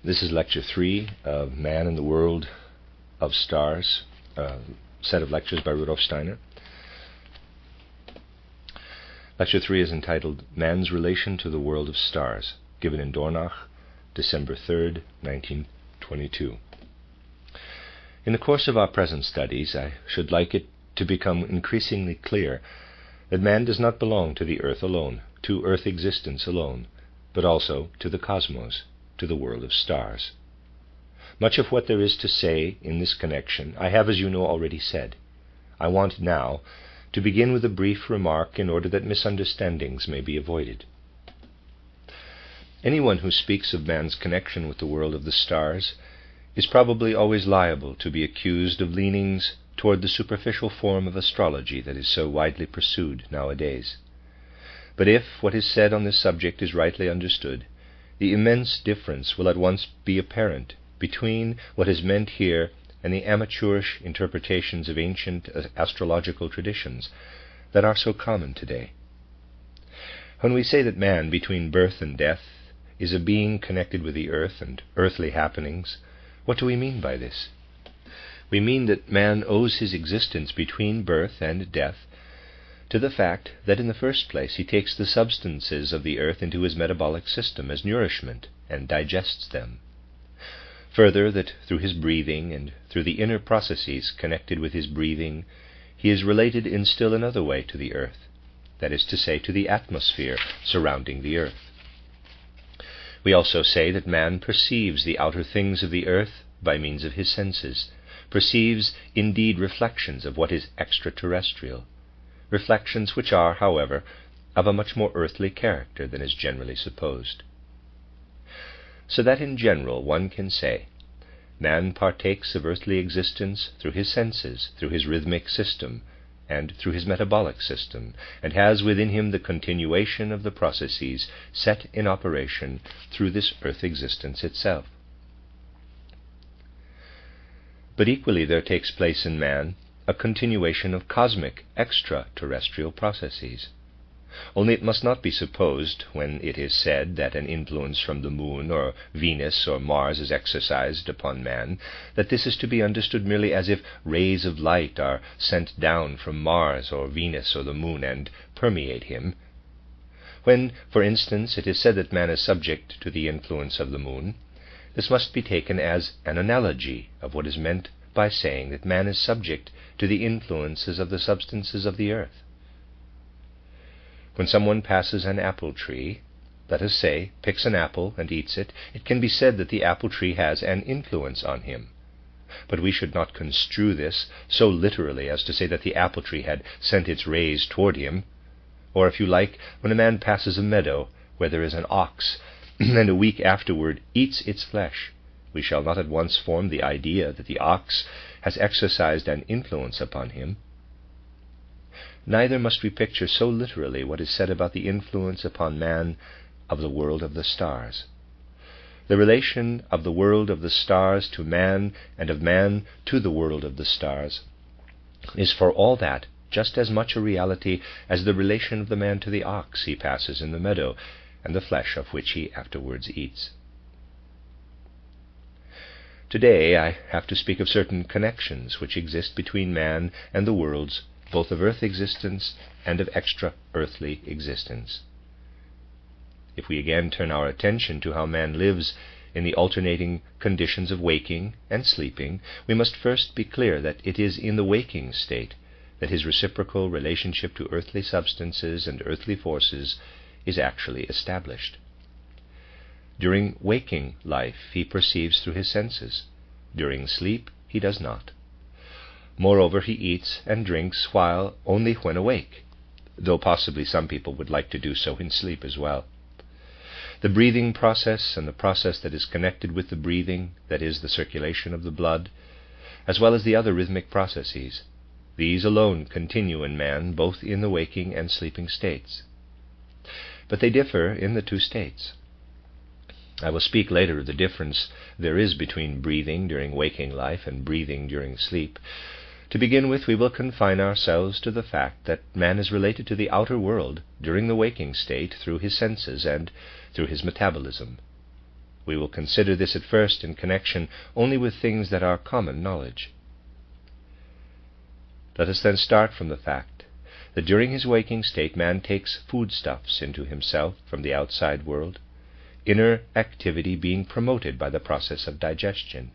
This is Lecture 3 of Man in the World of Stars, a set of lectures by Rudolf Steiner. Lecture 3 is entitled Man's Relation to the World of Stars, given in Dornach, December 3rd, 1922. In the course of our present studies, I should like it to become increasingly clear that man does not belong to the earth alone, to earth existence alone, but also to the cosmos, to the world of stars. Much of what there is to say in this connection I have, as you know, already said. I want now to begin with a brief remark in order that misunderstandings may be avoided. Anyone who speaks of man's connection with the world of the stars is probably always liable to be accused of leanings toward the superficial form of astrology that is so widely pursued nowadays. But if what is said on this subject is rightly understood, the immense difference will at once be apparent between what is meant here and the amateurish interpretations of ancient astrological traditions that are so common today. When we say that man, between birth and death, is a being connected with the earth and earthly happenings, what do we mean by this? We mean that man owes his existence between birth and death to the fact that in the first place he takes the substances of the earth into his metabolic system as nourishment and digests them. Further, that through his breathing and through the inner processes connected with his breathing, he is related in still another way to the earth, that is to say, to the atmosphere surrounding the earth. We also say that man perceives the outer things of the earth by means of his senses, perceives indeed reflections of what is extraterrestrial, reflections which are, however, of a much more earthly character than is generally supposed. So that in general one can say, man partakes of earthly existence through his senses, through his rhythmic system, and through his metabolic system, and has within him the continuation of the processes set in operation through this earth existence itself. But equally there takes place in man a continuation of cosmic extraterrestrial processes. Only it must not be supposed, when it is said that an influence from the moon or Venus or Mars is exercised upon man, that this is to be understood merely as if rays of light are sent down from Mars or Venus or the moon and permeate him. When, for instance, it is said that man is subject to the influence of the moon, this must be taken as an analogy of what is meant by saying that man is subject to the influences of the substances of the earth. When someone passes an apple tree, let us say, picks an apple and eats it, it can be said that the apple tree has an influence on him. But we should not construe this so literally as to say that the apple tree had sent its rays toward him. Or, if you like, when a man passes a meadow where there is an ox, and a week afterward eats its flesh, we shall not at once form the idea that the ox has exercised an influence upon him. Neither must we picture so literally what is said about the influence upon man of the world of the stars. The relation of the world of the stars to man and of man to the world of the stars is for all that just as much a reality as the relation of the man to the ox he passes in the meadow and the flesh of which he afterwards eats. Today I have to speak of certain connections which exist between man and the worlds both of earth existence and of extra-earthly existence. If we again turn our attention to how man lives in the alternating conditions of waking and sleeping, we must first be clear that it is in the waking state that his reciprocal relationship to earthly substances and earthly forces is actually established. During waking life he perceives through his senses. During sleep he does not. Moreover, he eats and drinks only when awake, though possibly some people would like to do so in sleep as well. The breathing process and the process that is connected with the breathing, that is, the circulation of the blood, as well as the other rhythmic processes, these alone continue in man both in the waking and sleeping states. But they differ in the two states. I will speak later of the difference there is between breathing during waking life and breathing during sleep. To begin with, we will confine ourselves to the fact that man is related to the outer world during the waking state through his senses and through his metabolism. We will consider this at first in connection only with things that are common knowledge. Let us then start from the fact that during his waking state man takes foodstuffs into himself from the outside world, inner activity being promoted by the process of digestion.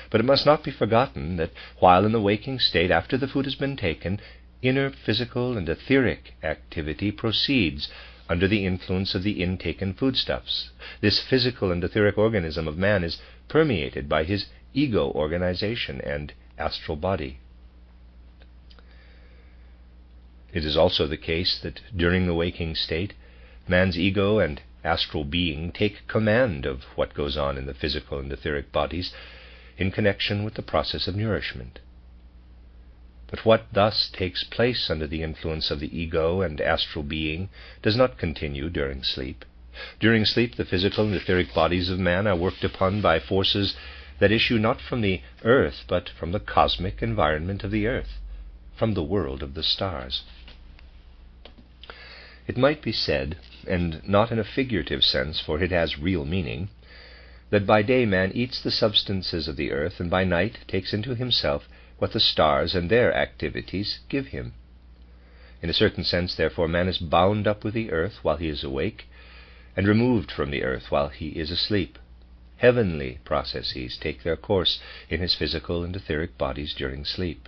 But it must not be forgotten that while in the waking state, after the food has been taken, inner physical and etheric activity proceeds under the influence of the intaken foodstuffs. This physical and etheric organism of man is permeated by his ego organization and astral body. It is also the case that during the waking state, man's ego and astral being take command of what goes on in the physical and etheric bodies in connection with the process of nourishment. But what thus takes place under the influence of the ego and astral being does not continue during sleep. During sleep, the physical and etheric bodies of man are worked upon by forces that issue not from the earth, but from the cosmic environment of the earth, from the world of the stars. It might be said, and not in a figurative sense, for it has real meaning, that by day man eats the substances of the earth, and by night takes into himself what the stars and their activities give him. In a certain sense, therefore, man is bound up with the earth while he is awake, and removed from the earth while he is asleep. Heavenly processes take their course in his physical and etheric bodies during sleep.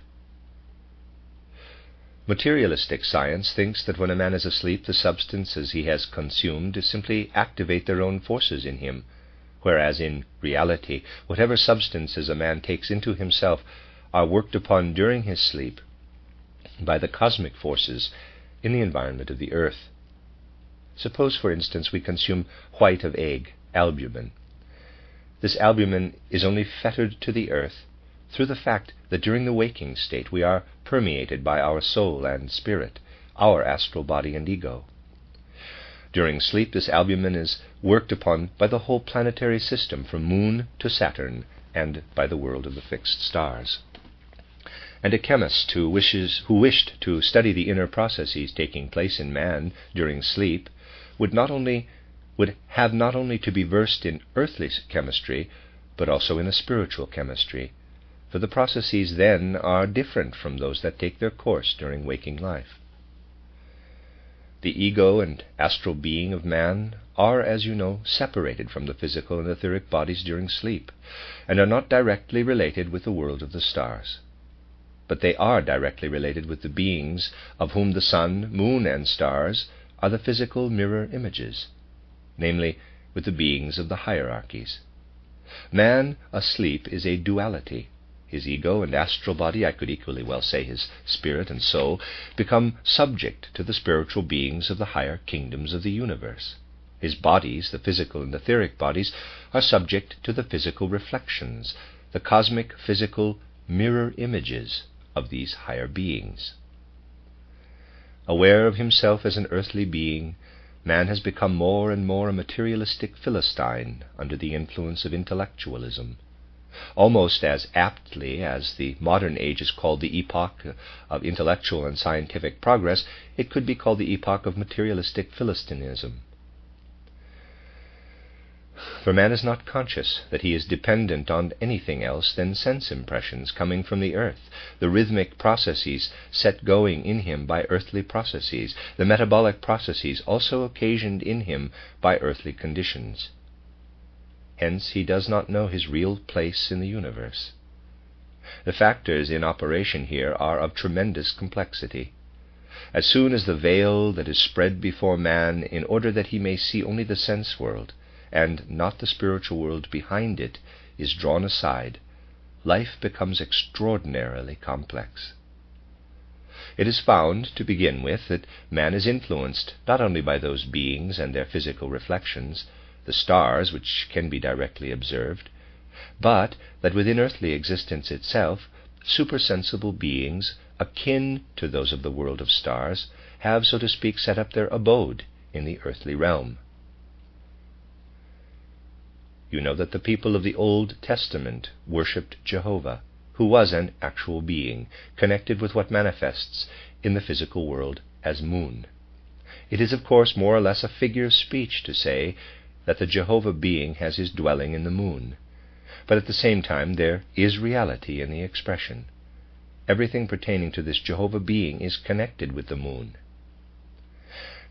Materialistic science thinks that when a man is asleep, the substances he has consumed simply activate their own forces in him, whereas in reality, whatever substances a man takes into himself are worked upon during his sleep by the cosmic forces in the environment of the earth. Suppose, for instance, we consume white of egg, albumin. This albumin is only fettered to the earth through the fact that during the waking state we are permeated by our soul and spirit, our astral body and ego. During sleep, this albumin is worked upon by the whole planetary system from Moon to Saturn, and by the world of the fixed stars. And a chemist who wished to study the inner processes taking place in man during sleep would have not only to be versed in earthly chemistry, but also in a spiritual chemistry, for the processes then are different from those that take their course during waking life. The ego and astral being of man are, as you know, separated from the physical and etheric bodies during sleep, and are not directly related with the world of the stars. But they are directly related with the beings of whom the sun, moon, and stars are the physical mirror images, namely, with the beings of the hierarchies. Man asleep is a duality. His ego and astral body, I could equally well say his spirit and soul, become subject to the spiritual beings of the higher kingdoms of the universe. His bodies, the physical and etheric bodies, are subject to the physical reflections, the cosmic physical mirror images of these higher beings. Aware of himself as an earthly being, man has become more and more a materialistic Philistine under the influence of intellectualism. Almost as aptly as the modern age is called the epoch of intellectual and scientific progress, it could be called the epoch of materialistic Philistinism. For man is not conscious that he is dependent on anything else than sense impressions coming from the earth, the rhythmic processes set going in him by earthly processes, the metabolic processes also occasioned in him by earthly conditions. Hence he does not know his real place in the universe. The factors in operation here are of tremendous complexity. As soon as the veil that is spread before man in order that he may see only the sense world, and not the spiritual world behind it, is drawn aside, life becomes extraordinarily complex. It is found, to begin with, that man is influenced not only by those beings and their physical reflections, the stars, which can be directly observed, but that within earthly existence itself, supersensible beings, akin to those of the world of stars, have, so to speak, set up their abode in the earthly realm. You know that the people of the Old Testament worshipped Jehovah, who was an actual being, connected with what manifests in the physical world as moon. It is, of course, more or less a figure of speech to say that the Jehovah being has his dwelling in the moon, but at the same time there is reality in the expression. Everything pertaining to this Jehovah being is connected with the moon.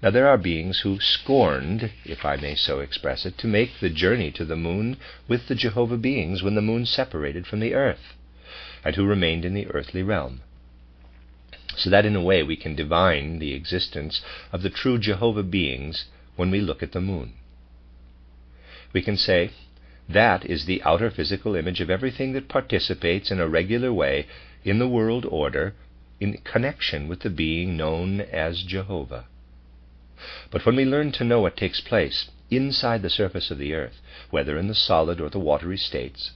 Now there are beings who scorned, if I may so express it, to make the journey to the moon with the Jehovah beings when the moon separated from the earth, and who remained in the earthly realm. So that in a way we can divine the existence of the true Jehovah beings when we look at the moon. We can say, that is the outer physical image of everything that participates in a regular way in the world order in connection with the being known as Jehovah. But when we learn to know what takes place inside the surface of the earth, whether in the solid or the watery states,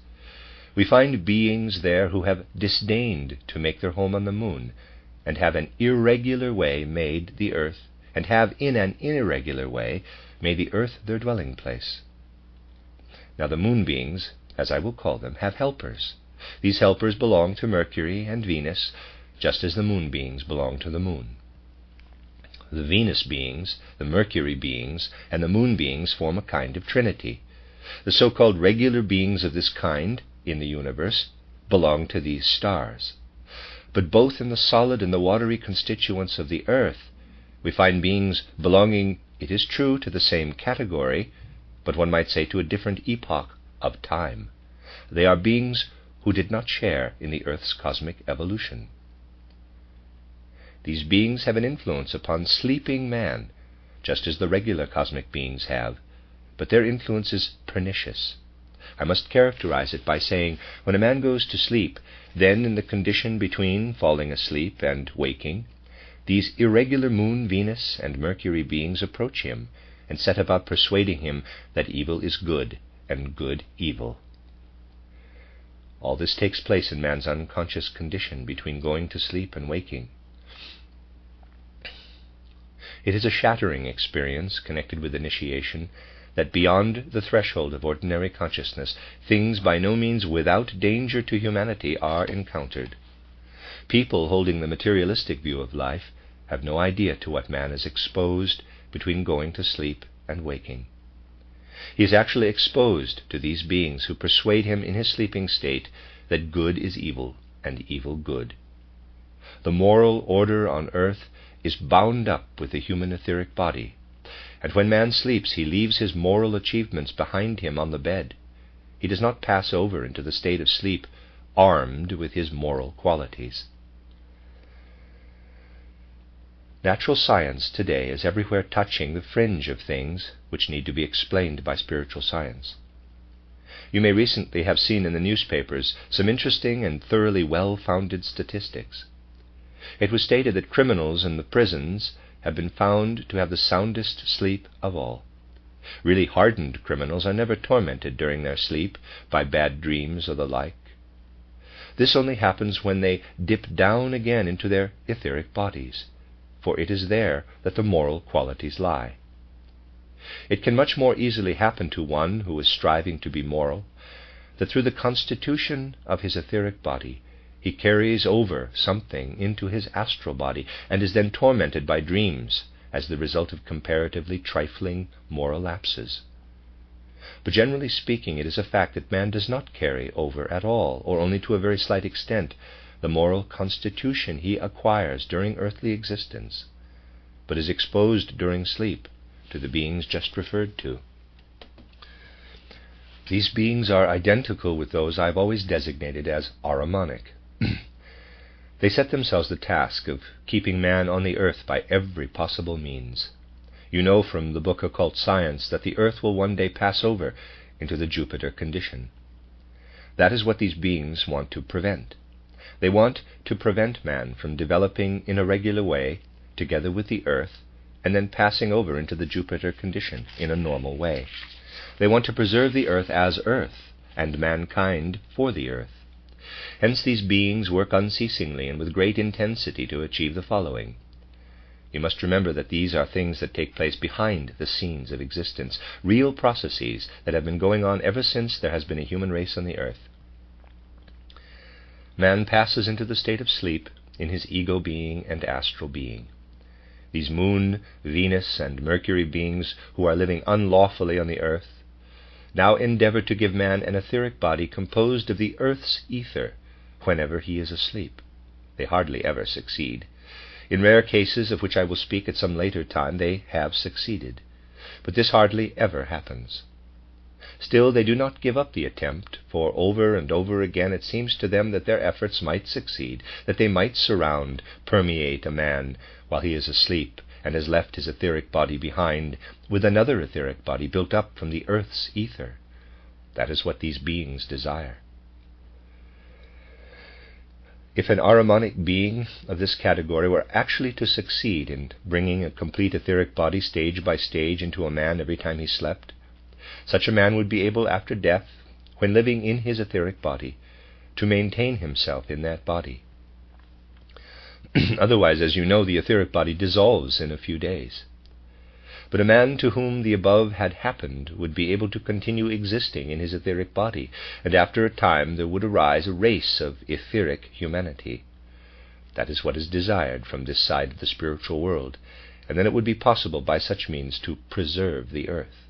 we find beings there who have disdained to make their home on the moon, and have an irregular way made the earth, and have in an irregular way made the earth their dwelling place. Now the moon beings, as I will call them, have helpers. These helpers belong to Mercury and Venus, just as the moon beings belong to the moon. The Venus beings, the Mercury beings, and the moon beings form a kind of trinity. The so-called regular beings of this kind in the universe belong to these stars. But both in the solid and the watery constituents of the earth, we find beings belonging, it is true, to the same category, but one might say to a different epoch of time. They are beings who did not share in the earth's cosmic evolution. These beings have an influence upon sleeping man, just as the regular cosmic beings have, but their influence is pernicious. I must characterize it by saying, when a man goes to sleep, then in the condition between falling asleep and waking, these irregular moon, Venus, and Mercury beings approach him and set about persuading him that evil is good and good evil. All this takes place in man's unconscious condition between going to sleep and waking. It is a shattering experience connected with initiation that beyond the threshold of ordinary consciousness, things by no means without danger to humanity are encountered. People holding the materialistic view of life have no idea to what man is exposed between going to sleep and waking. He is actually exposed to these beings who persuade him in his sleeping state that good is evil and evil good. The moral order on earth is bound up with the human etheric body, and when man sleeps he leaves his moral achievements behind him on the bed. He does not pass over into the state of sleep armed with his moral qualities. Natural science today is everywhere touching the fringe of things which need to be explained by spiritual science. You may recently have seen in the newspapers some interesting and thoroughly well-founded statistics. It was stated that criminals in the prisons have been found to have the soundest sleep of all. Really hardened criminals are never tormented during their sleep by bad dreams or the like. This only happens when they dip down again into their etheric bodies, for it is there that the moral qualities lie. It can much more easily happen to one who is striving to be moral, that through the constitution of his etheric body he carries over something into his astral body and is then tormented by dreams as the result of comparatively trifling moral lapses. But generally speaking, it is a fact that man does not carry over at all, or only to a very slight extent, the moral constitution he acquires during earthly existence, but is exposed during sleep to the beings just referred to. These beings are identical with those I've always designated as Ahrimanic. They set themselves the task of keeping man on the earth by every possible means. You know from the book Occult Science that the earth will one day pass over into the Jupiter condition. That is what these beings want to prevent. They want to prevent man from developing in a regular way, together with the earth, and then passing over into the Jupiter condition in a normal way. They want to preserve the earth as earth, and mankind for the earth. Hence these beings work unceasingly and with great intensity to achieve the following. You must remember that these are things that take place behind the scenes of existence, real processes that have been going on ever since there has been a human race on the earth. Man passes into the state of sleep in his ego being and astral being. these Moon, Venus, and Mercury beings who are living unlawfully on the earth, now endeavor to give man an etheric body composed of the earth's ether whenever he is asleep. They hardly ever succeed. In rare cases, of which I will speak at some later time, they have succeeded. But this hardly ever happens. Still, they do not give up the attempt, for over and over again it seems to them that their efforts might succeed, that they might surround, permeate a man while he is asleep and has left his etheric body behind with another etheric body built up from the earth's ether. That is what these beings desire. If an Ahrimanic being of this category were actually to succeed in bringing a complete etheric body stage by stage into a man every time he slept, such a man would be able after death, when living in his etheric body, to maintain himself in that body. Otherwise, as you know, the etheric body dissolves in a few days. But a man to whom the above had happened would be able to continue existing in his etheric body, and after a time there would arise a race of etheric humanity. That is what is desired from this side of the spiritual world, and then it would be possible by such means to preserve the earth.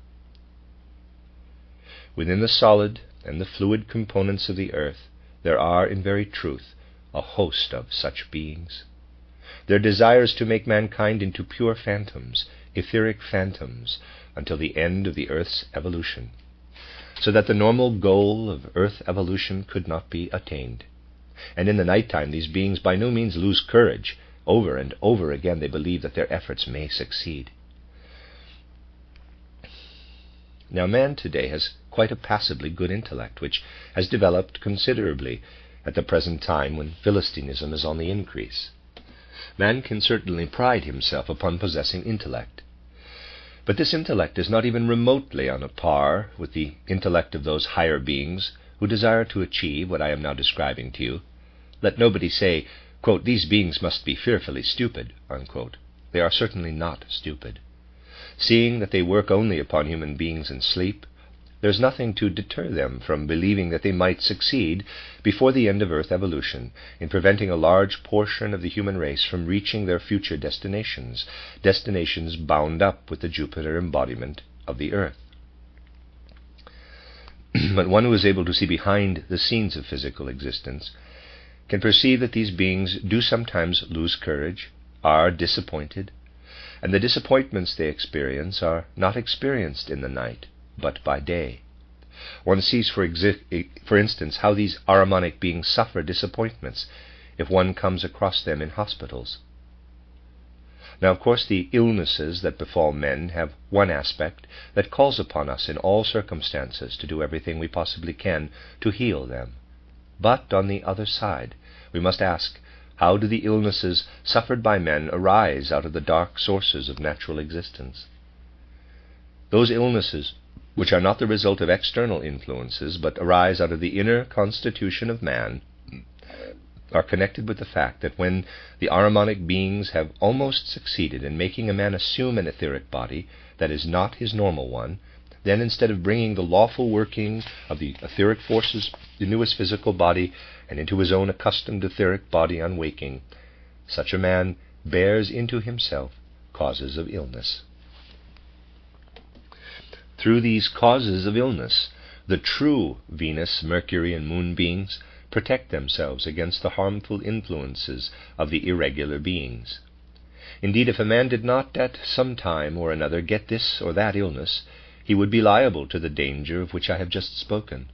Within the solid and the fluid components of the earth there are, in very truth, a host of such beings. Their desire is to make mankind into pure phantoms, etheric phantoms, until the end of the earth's evolution, so that the normal goal of earth evolution could not be attained. And in the nighttime these beings by no means lose courage. Over and over again they believe that their efforts may succeed. Now man today has quite a passably good intellect, which has developed considerably at the present time when Philistinism is on the increase. Man can certainly pride himself upon possessing intellect. But this intellect is not even remotely on a par with the intellect of those higher beings who desire to achieve what I am now describing to you. Let nobody say, quote, "These beings must be fearfully stupid," unquote. They are certainly not stupid. Seeing that they work only upon human beings in sleep, there is nothing to deter them from believing that they might succeed before the end of earth evolution in preventing a large portion of the human race from reaching their future destinations, destinations bound up with the Jupiter embodiment of the earth. But one who is able to see behind the scenes of physical existence can perceive that these beings do sometimes lose courage, are disappointed, and the disappointments they experience are not experienced in the night, but by day. One sees, for instance, how these Ahrimanic beings suffer disappointments if one comes across them in hospitals. Now, of course, the illnesses that befall men have one aspect that calls upon us in all circumstances to do everything we possibly can to heal them. But, on the other side, we must ask, how do the illnesses suffered by men arise out of the dark sources of natural existence? Those illnesses, which are not the result of external influences, but arise out of the inner constitution of man, are connected with the fact that when the Ahrimanic beings have almost succeeded in making a man assume an etheric body that is not his normal one, then instead of bringing the lawful working of the etheric forces into his physical body and into his own accustomed etheric body on waking, such a man bears into himself causes of illness. Through these causes of illness, the true Venus, Mercury, and Moon beings protect themselves against the harmful influences of the irregular beings. Indeed, if a man did not at some time or another get this or that illness, he would be liable to the danger of which I have just spoken.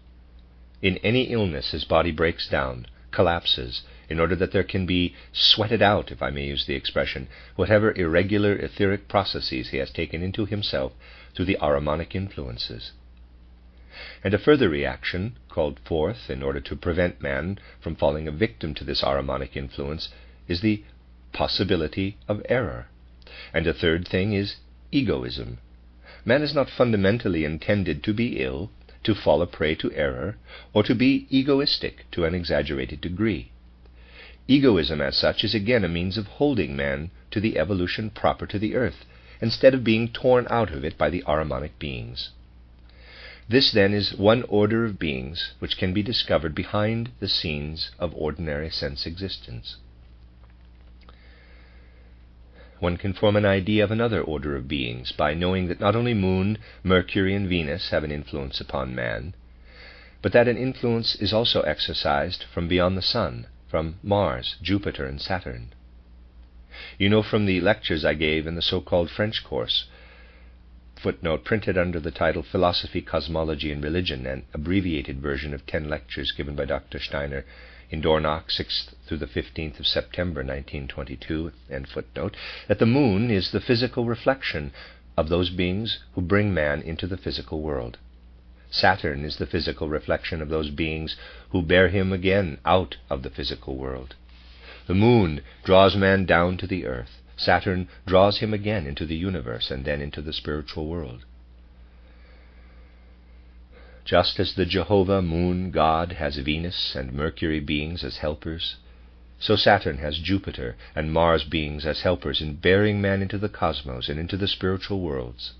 In any illness his body breaks down, collapses, in order that there can be sweated out, if I may use the expression, whatever irregular etheric processes he has taken into himself through the Ahrimanic influences. And a further reaction, called forth in order to prevent man from falling a victim to this Ahrimanic influence, is the possibility of error. And a third thing is egoism. Man is not fundamentally intended to be ill, to fall a prey to error, or to be egoistic to an exaggerated degree. Egoism as such is again a means of holding man to the evolution proper to the earth, instead of being torn out of it by the Ahrimanic beings. This then is one order of beings which can be discovered behind the scenes of ordinary sense existence. one can form an idea of another order of beings by knowing that not only Moon, Mercury, and Venus have an influence upon man, but that an influence is also exercised from beyond the Sun, from Mars, Jupiter, and Saturn. You know from the lectures I gave in the so-called French course, footnote printed under the title Philosophy, Cosmology, and Religion, an abbreviated version of 10 lectures given by Dr. Steiner in Dornach, 6th through the 15th of September 1922, end footnote, that the moon is the physical reflection of those beings who bring man into the physical world. Saturn is the physical reflection of those beings who bear him again out of the physical world. The moon draws man down to the earth. Saturn draws him again into the universe and then into the spiritual world. Just as the Jehovah moon god has Venus and Mercury beings as helpers, so Saturn has Jupiter and Mars beings as helpers in bearing man into the cosmos and into the spiritual worlds.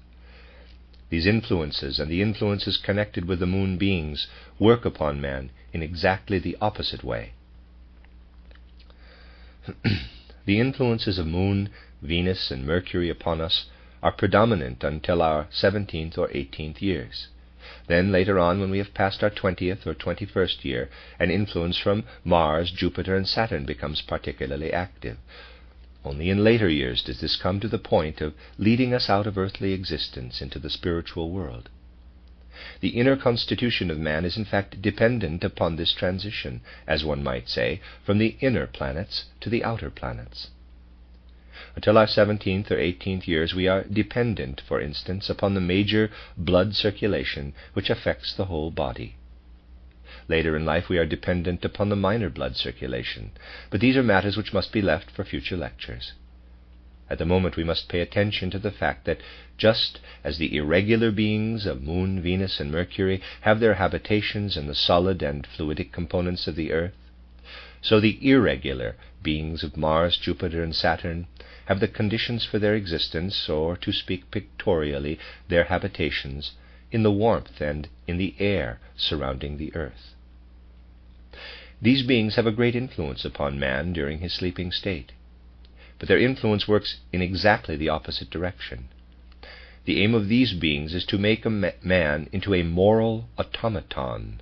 These influences and the influences connected with the moon beings work upon man in exactly the opposite way. The influences of Moon, Venus, and Mercury upon us are predominant until our 17th or 18th years. Then later on, when we have passed our 20th or 21st year, an influence from Mars, Jupiter, and Saturn becomes particularly active. Only in later years does this come to the point of leading us out of earthly existence into the spiritual world. The inner constitution of man is in fact dependent upon this transition, as one might say, from the inner planets to the outer planets. Until our 17th or 18th years we are dependent, for instance, upon the major blood circulation which affects the whole body. Later in life we are dependent upon the minor blood circulation, but these are matters which must be left for future lectures. At the moment we must pay attention to the fact that just as the irregular beings of Moon, Venus, and Mercury have their habitations in the solid and fluidic components of the earth, so the irregular beings of Mars, Jupiter, and Saturn have the conditions for their existence, or, to speak pictorially, their habitations, in the warmth and in the air surrounding the earth. These beings have a great influence upon man during his sleeping state, but their influence works in exactly the opposite direction. The aim of these beings is to make a man into a moral automaton,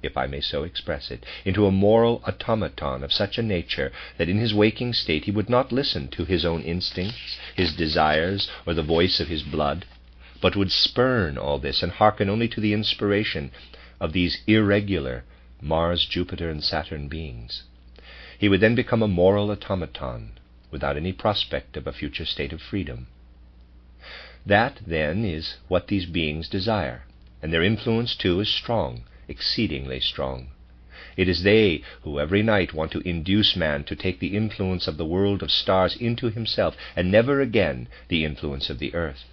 if I may so express it, into a moral automaton of such a nature that in his waking state he would not listen to his own instincts, his desires, or the voice of his blood, but would spurn all this and hearken only to the inspiration of these irregular Mars, Jupiter, and Saturn beings. He would then become a moral automaton, without any prospect of a future state of freedom. That, then, is what these beings desire, and their influence, too, is strong, exceedingly strong. It is they who every night want to induce man to take the influence of the world of stars into himself, and never again the influence of the earth.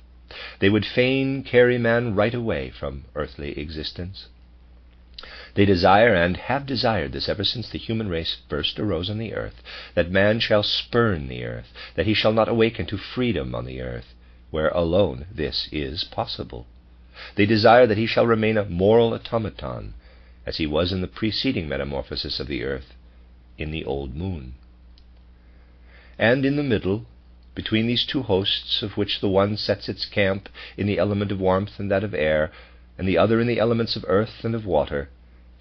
They would fain carry man right away from earthly existence. They desire, and have desired this ever since the human race first arose on the earth, that man shall spurn the earth, that he shall not awaken to freedom on the earth, where alone this is possible. They desire that he shall remain a moral automaton, as he was in the preceding metamorphosis of the earth, in the old moon. And in the middle, between these two hosts, of which the one sets its camp in the element of warmth and that of air, and the other in the elements of earth and of water,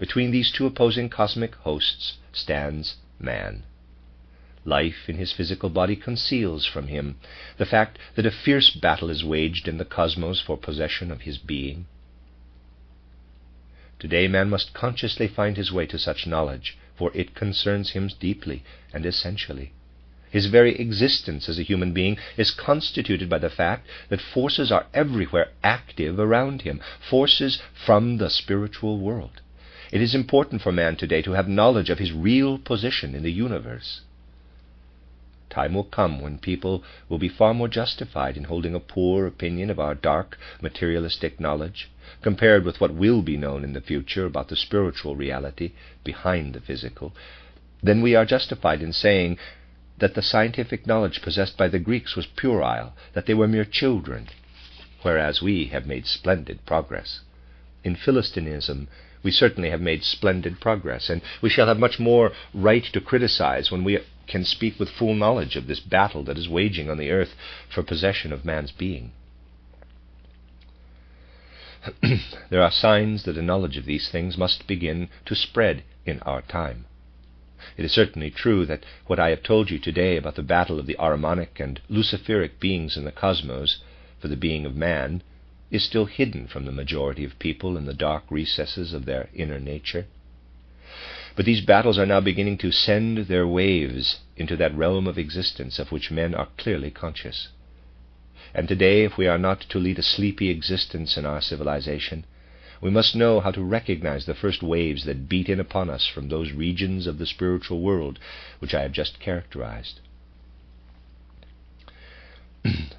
between these two opposing cosmic hosts stands man. Life in his physical body conceals from him the fact that a fierce battle is waged in the cosmos for possession of his being. Today man must consciously find his way to such knowledge, for it concerns him deeply and essentially. His very existence as a human being is constituted by the fact that forces are everywhere active around him, forces from the spiritual world. It is important for man today to have knowledge of his real position in the universe. Time will come when people will be far more justified in holding a poor opinion of our dark, materialistic knowledge, compared with what will be known in the future about the spiritual reality behind the physical, than we are justified in saying that the scientific knowledge possessed by the Greeks was puerile, that they were mere children, whereas we have made splendid progress. In Philistinism, we certainly have made splendid progress, and we shall have much more right to criticize when we can speak with full knowledge of this battle that is waging on the earth for possession of man's being. There are signs that a knowledge of these things must begin to spread in our time. It is certainly true that what I have told you today about the battle of the Ahrimanic and Luciferic beings in the cosmos for the being of man is still hidden from the majority of people in the dark recesses of their inner nature. But these battles are now beginning to send their waves into that realm of existence of which men are clearly conscious. And today, if we are not to lead a sleepy existence in our civilization, we must know how to recognize the first waves that beat in upon us from those regions of the spiritual world which I have just characterized.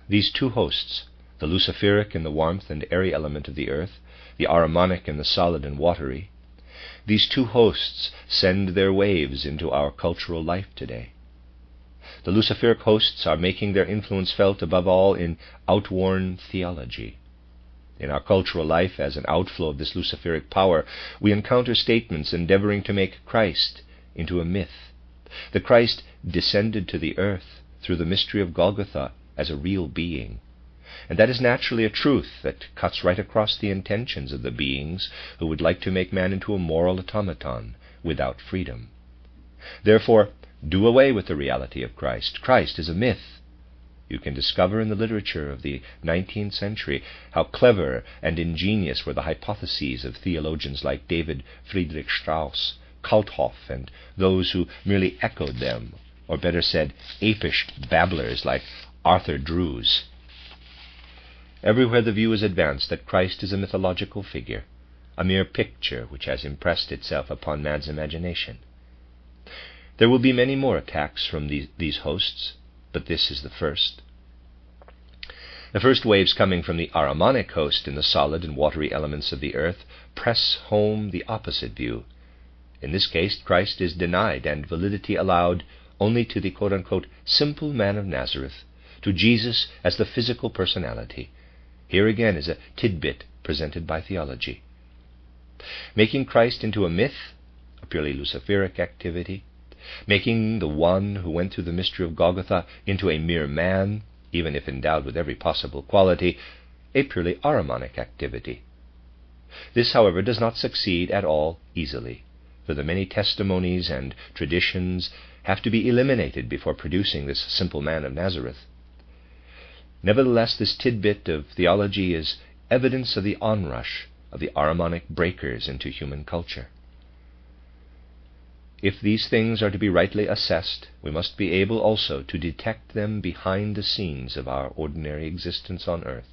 These two hosts, the Luciferic in the warmth and airy element of the earth, the Ahrimanic in the solid and watery, these two hosts send their waves into our cultural life today. The Luciferic hosts are making their influence felt above all in outworn theology. In our cultural life, as an outflow of this Luciferic power, we encounter statements endeavoring to make Christ into a myth. The Christ descended to the earth through the mystery of Golgotha as a real being. And that is naturally a truth that cuts right across the intentions of the beings who would like to make man into a moral automaton without freedom. Therefore, do away with the reality of Christ. Christ is a myth. You can discover in the literature of the 19th century how clever and ingenious were the hypotheses of theologians like David Friedrich Strauss, Kalthoff, and those who merely echoed them, or better said, apish babblers like Arthur Drews. Everywhere the view is advanced that Christ is a mythological figure, a mere picture which has impressed itself upon man's imagination. There will be many more attacks from these hosts, but this is the first. The first waves coming from the Ahrimanic host in the solid and watery elements of the earth press home the opposite view. In this case, Christ is denied and validity allowed only to the quote-unquote simple man of Nazareth, to Jesus as the physical personality. Here again is a tidbit presented by theology. Making Christ into a myth, a purely Luciferic activity, making the one who went through the mystery of Golgotha into a mere man, even if endowed with every possible quality, a purely Ahrimanic activity. This, however, does not succeed at all easily, for the many testimonies and traditions have to be eliminated before producing this simple man of Nazareth. Nevertheless, this tidbit of theology is evidence of the onrush of the Ahrimanic breakers into human culture. If these things are to be rightly assessed, we must be able also to detect them behind the scenes of our ordinary existence on earth.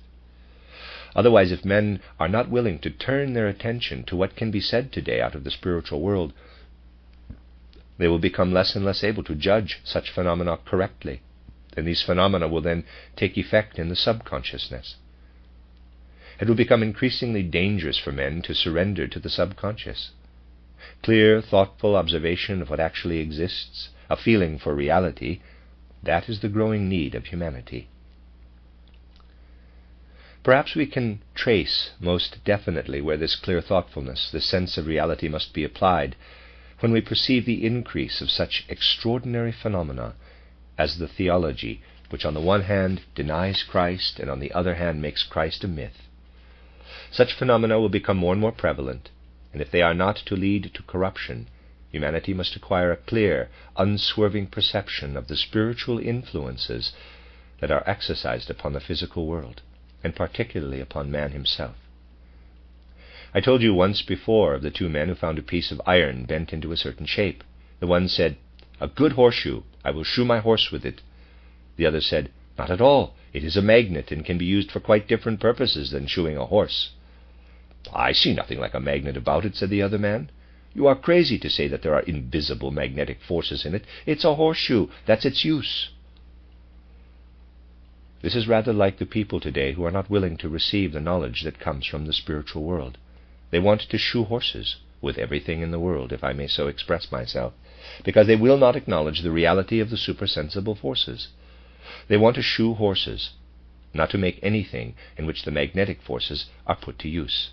Otherwise, if men are not willing to turn their attention to what can be said today out of the spiritual world, they will become less and less able to judge such phenomena correctly, and these phenomena will then take effect in the subconsciousness. It will become increasingly dangerous for men to surrender to the subconscious. Clear, thoughtful observation of what actually exists, a feeling for reality, that is the growing need of humanity. Perhaps we can trace most definitely where this clear thoughtfulness, this sense of reality must be applied, when we perceive the increase of such extraordinary phenomena as the theology, which on the one hand denies Christ and on the other hand makes Christ a myth. Such phenomena will become more and more prevalent, and if they are not to lead to corruption, humanity must acquire a clear, unswerving perception of the spiritual influences that are exercised upon the physical world, and particularly upon man himself. I told you once before of the two men who found a piece of iron bent into a certain shape. The one said, "A good horseshoe, I will shoe my horse with it." The other said, "Not at all, it is a magnet and can be used for quite different purposes than shoeing a horse." "I see nothing like a magnet about it," said the other man. "You are crazy to say that there are invisible magnetic forces in it. It's a horseshoe, that's its use." This is rather like the people today who are not willing to receive the knowledge that comes from the spiritual world. They want to shoe horses with everything in the world, if I may so express myself, because they will not acknowledge the reality of the supersensible forces. They want to shoe horses, not to make anything in which the magnetic forces are put to use.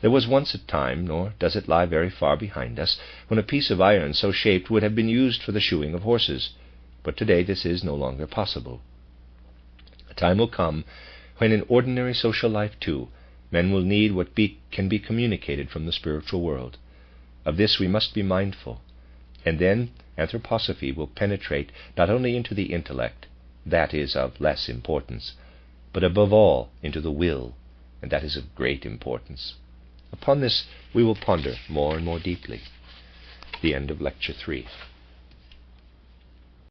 There was once a time, nor does it lie very far behind us, when a piece of iron so shaped would have been used for the shoeing of horses, but today this is no longer possible. A time will come when in ordinary social life too, men will need what can be communicated from the spiritual world. Of this we must be mindful, and then anthroposophy will penetrate not only into the intellect, that is of less importance, but above all into the will, and that is of great importance. Upon this we will ponder more and more deeply. The end of Lecture 3.